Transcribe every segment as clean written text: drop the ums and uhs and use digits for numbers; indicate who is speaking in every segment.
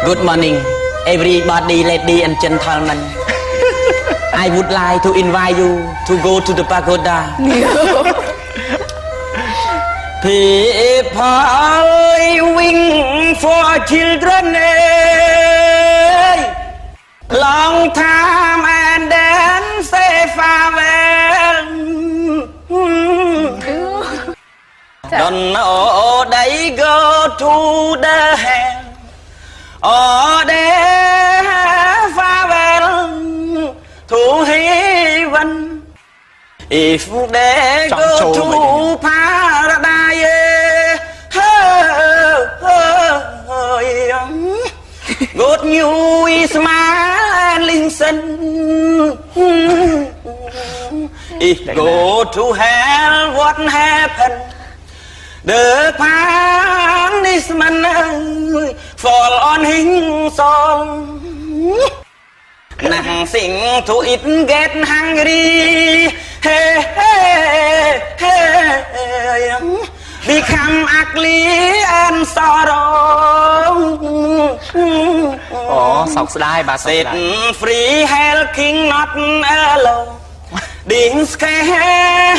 Speaker 1: Good morning, everybody, lady and gentlemen. I would like to invite you to go to the pagoda. People wing for children. Long time and then say farewell. Don't know they go to the hell or they farewell to heaven. If they go to paradise, good news smile and listen. If go to hell, what happened? The punishment fall on his soul. Nothing to eat, get hungry. Hey, hey, hey. Become ugly and sorrow.
Speaker 2: Sọc đai bà sọc
Speaker 1: Set free hell king not alone. Didn't scare,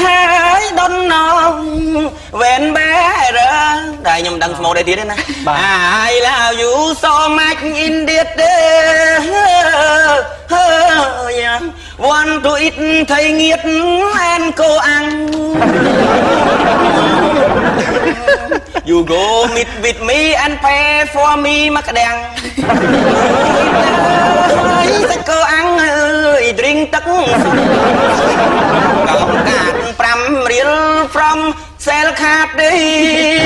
Speaker 1: don't know when better. Đây nhưng đăng một đây tí đấy nè. I love you so much in this day. Want to eat thầy nghiệt and cô ăn. You go meet with me and pay for me mắc đèn. Cô ăn ơi drink tất Cộng cạn pram real from cell card đi.